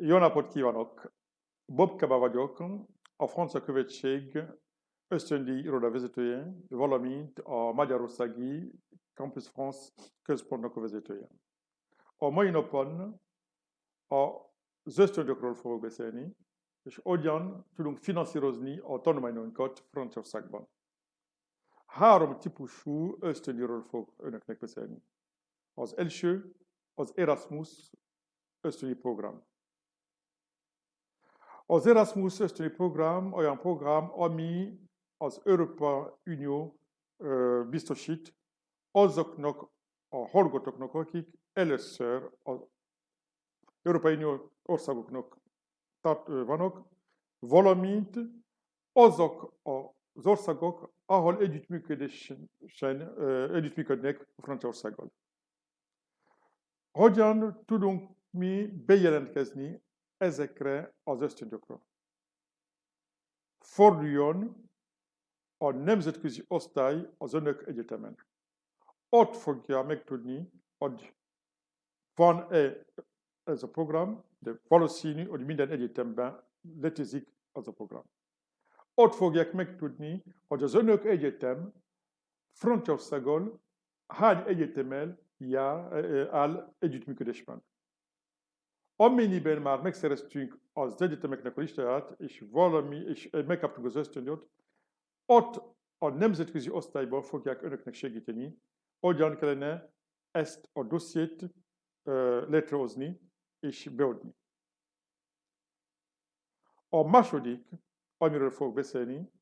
Jó napot kívánok! Bob Keba vagyok, a Francia Követség ösztöndíj iroda vezetője, valamint a Magyarországi Campus France központnak a vezetője. A mai napon az ösztöndökről fogok beszélni, és hogyan tudunk finanszírozni a tanulmányainkat Franciaországban. 3 típusú ösztöndíjról fogok önöknek beszélni. Az első az Erasmus ösztöndíj program. Az Erasmus ösztöndíj program olyan program, ami az Európai Unió biztosít azoknak a hallgatóknak, akik először az Európai Unió országoknak vannak, valamint azok az országok, ahol együttműködnek Franciaországgal. Hogyan tudunk mi bejelentkezni ezekre az ösztöndíjakra? Forduljon a nemzetközi osztály az önök egyetemen. Ott fogja megtudni, hogy van-e ez a program, de valószínű, hogy minden egyetemben létezik az a program. Ott fogják megtudni, hogy az önök egyetem Franciaországon hány egyetemmel áll együttműködésben. Amennyiben már megszereztünk az egyetemeknek a listáját, és megkaptunk az ösztöndíjat, ott a nemzetközi osztályban fogják önöknek segíteni, hogyan kellene ezt a dossziét létrehozni és beadni. A második, amiről fogok beszélni,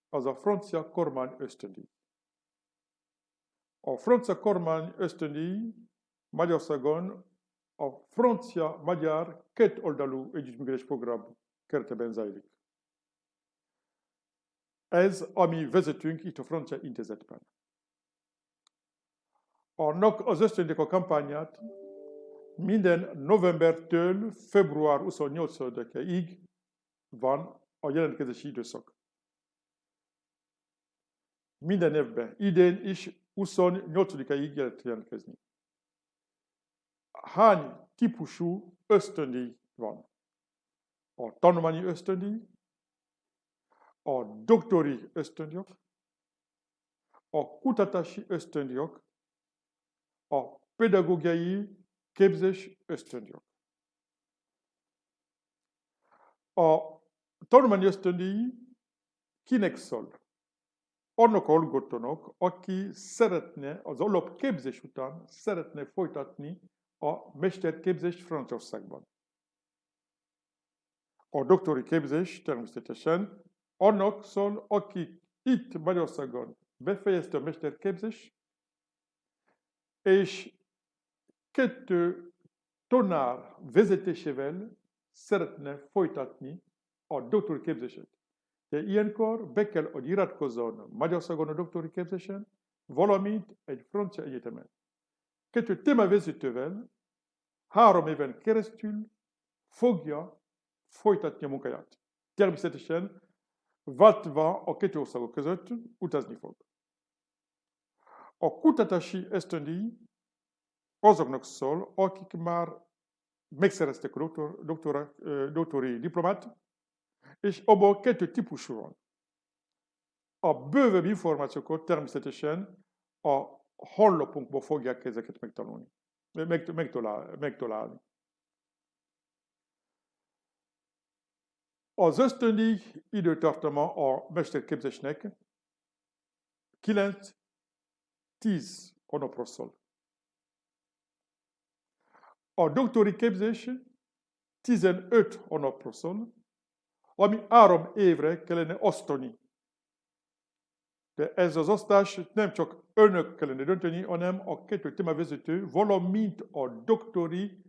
az a francia kormány ösztöndíj. A francia kormány ösztöndíj Magyarországon a francia-magyar kétoldalú együttműködés program keretében zajlik. Ez, ami vezetünk itt a francia intézetben. Annak az ösztöndíjak a kampányát minden novembertől február 28-ig van a jelentkezési időszak. Minden évben, idén is 28-ig lehet jelentkezni. Hány típusú ösztöndíj van? A tanulmányi ösztöndíj, a doktori ösztöndíjak, a kutatási ösztöndíjak, a pedagógiai képzés ösztöndíjak. A tanulmányi ösztöndíj kinek szól? Annak a hallgatónak, aki szeretne az alapképzés után szeretne folytatni a mesterképzést Franciaországban. A doktori képzés természetesen annak szól, aki itt Magyarországon befejezte a mesterképzést, és 2 tanár vezetésével szeretne folytatni a doktori képzését. De ilyenkor be kell, hogy iratkozzon Magyarországon a doktori képzésen, valamint egy francia egyetemen. 2 témavezetővel 3 éven keresztül fogja folytatni a munkáját. Természetesen váltva a 2 országok között utazni fog. A kutatási ösztöndíj azoknak szól, akik már megszereztek a doktori diplomát, és abból 2 típusú van. A bővebb információkat természetesen a honlapunkból fogják ezeket megtanulni, megtalálni. Az ösztöndíj időtartama a mesterképzésnek 9-10 hónapról szól. A doktori képzés 15 hónapról szól, ami 3 évre kellene osztani. De ez az osztás nem csak önök kellene dönteni, hanem a 2 témavezető, valamint a doktori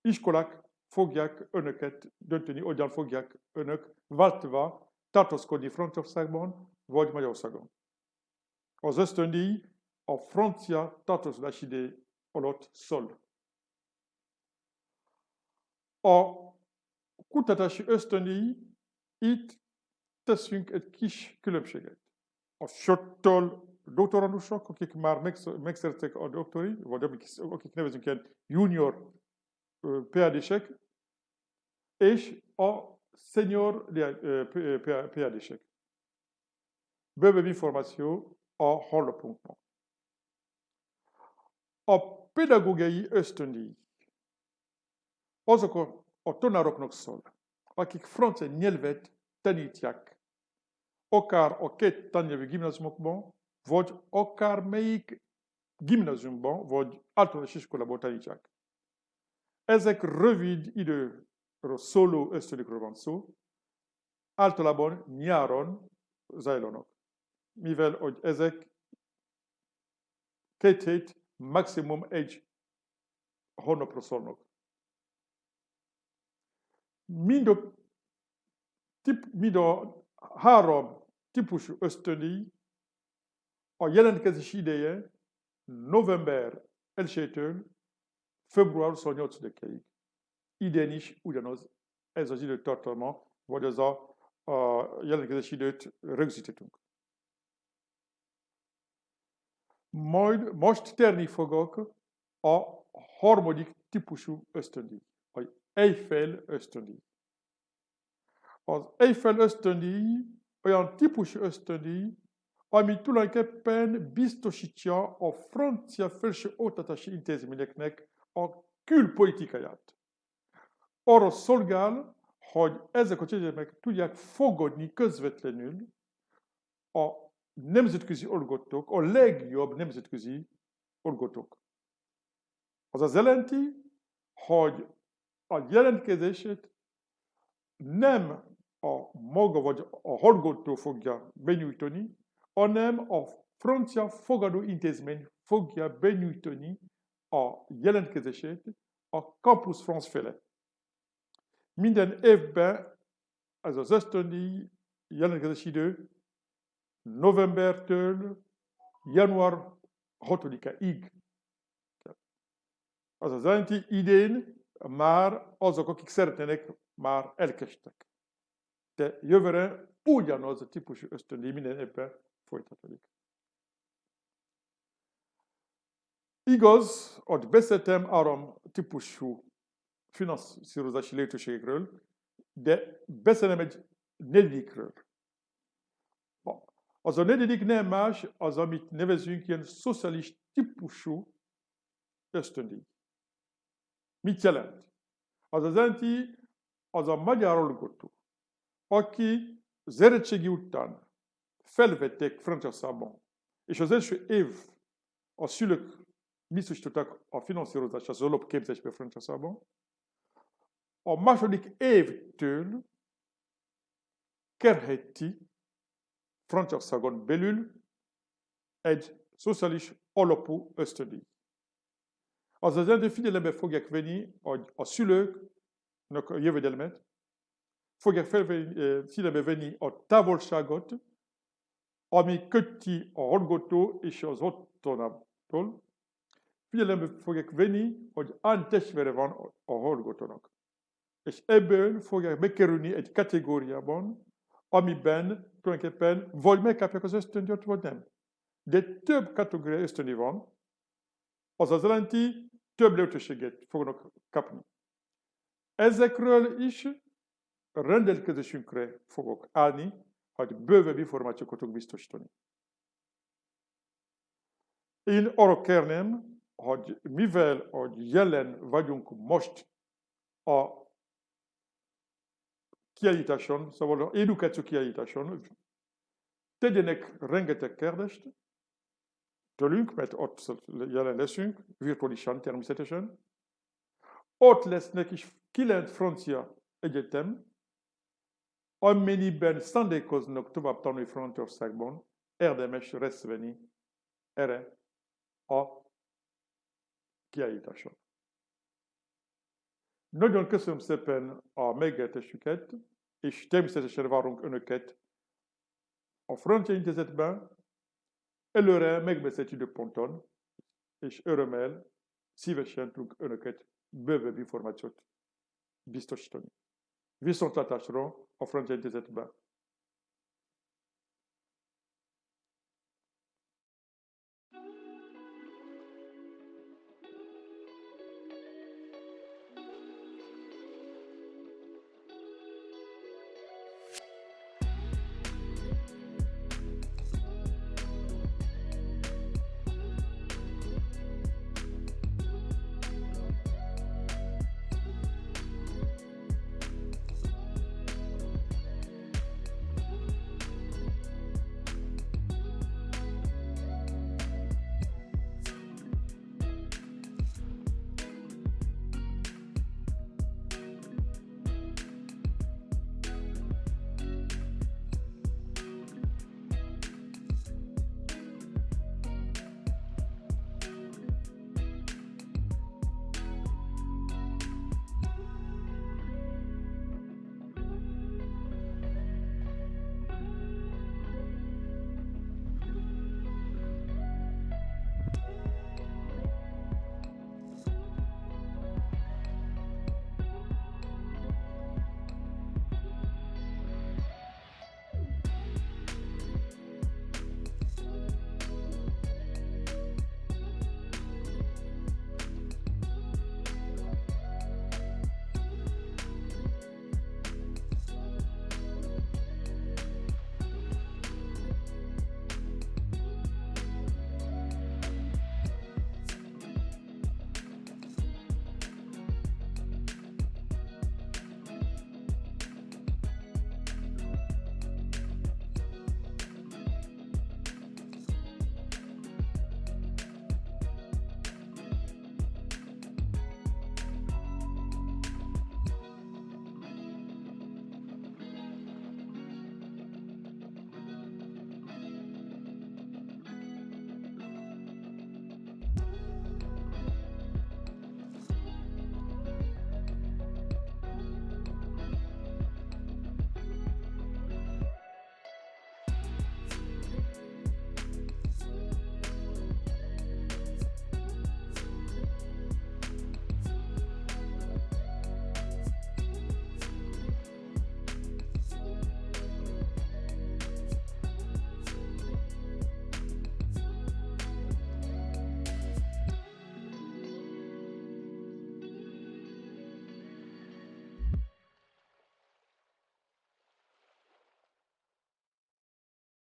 iskolák fogják önöket dönteni, hogyan fogják önök váltva tartózkodni Franciaországban vagy Magyarországon. Az ösztöndíj a francia tartózkodási idő alatt szól. A kutatási ösztöndíj, itt teszünk egy kis különbséget. A fiatal doktorandusok, akik már megszerezték a doktori, vagy akik nevezünk ilyen junior PA-d'échec és a senior PA-d'échek. Bővebb információ a honlapunkon. A pedagógiai ösztöndíj azok a tanároknak szól, akik francia nyelvet tanítják, akár a két tannyelvű gimnáziumokban, vagy akár melyik gimnáziumban, vagy általános iskolában tanítják. Ezek rövid időről szóló ösztöndíjról van szó, általában nyáron zajlanak, mivel hogy ezek 2 hét, maximum 1 hónapra szólnak. Mind a 3 típusú ösztöndíj a jelentkezési ideje november 1-től február 28-ig. Idén is ugyanaz ez az időtartalma, vagy az a jelentkezési időt rögzítettünk. Most térni fogok a harmadik típusú ösztöndíj, vagy Eiffel ösztöndíj. Az Eiffel ösztöndíj olyan típusú ösztöndíj, ami tulajdonképpen biztosítja a francia felsőoktatási intézményeknek a külpolitikáját. Arra szolgál, hogy ezek az egyetemek tudják fogadni közvetlenül a nemzetközi hallgatók, a legjobb nemzetközi hallgatók. Az azt jelenti, hogy a jelentkezését nem a maga vagy a hallgató fogja benyújtani, hanem a francia fogadó intézmény fogja benyújtani a jelentkezését a Campus France felé. Minden évben ez az ösztöndíj jelentkezési idő novembertől január 6-ig. Az azt jelenti, idén már azok, akik szeretnének, már elkezdtek. De jövőre ugyanaz a típusú ösztöndíj minden évben folytatódik. Igaz, hogy beszéltem 3 típusú finanszírozási lehetőségekről, de beszélem egy negyedikről. Az a negyedik nem más, az, amit nevezünk ilyen szociális típusú ösztöndíj. Mit jelent? Az azt jelenti, az a magyar hallgató, aki az érettségi után felvették Franciaországban, és az első év a szülők biztosították a finanszírozást az alapképzésbe Franciaországban, a második évtől kérheti Franciaországon belül egy szociális alapú ösztöndíj. Az azt jelenti, figyelembe fogják venni, hogy a szülőknek a jövedelmet, fogják figyelembe venni a távolságot, ami köti a hallgató és az otthonától. Figyelembe fogják venni, hogy hány testvére van a hallgatónak. És ebből fogják bekerülni egy kategóriában, amiben tulajdonképpen vagy megkapják az ösztöndíjat, vagy nem. De több kategóriai ösztöndíj van, az azt jelenti, több lehetőséget fognak kapni. Ezekről is rendelkezésünkre fogok állni, hogy bővebb információkat tudok biztosítani. Én arra kérném, hogy mivel hogy jelen vagyunk most a kiállításon, szóval az edukáció kiállításon, tegyenek rengeteg kérdést tőlünk, mert ott jelen leszünk, virtuálisan természetesen. Ott lesznek is 9 francia egyetem, amennyiben szándékoznak tovább tanulni Franciaországban, érdemes részt venni erre a kiállításon. Nagyon köszönöm szépen a megértésüket, és természetesen várunk Önöket a Francia Intézetben, előre megbeszélt időponton, és örömmel szívesen tudunk Önöket bővebb információt biztosítani. Viszontlátásra a Francia Intézetben.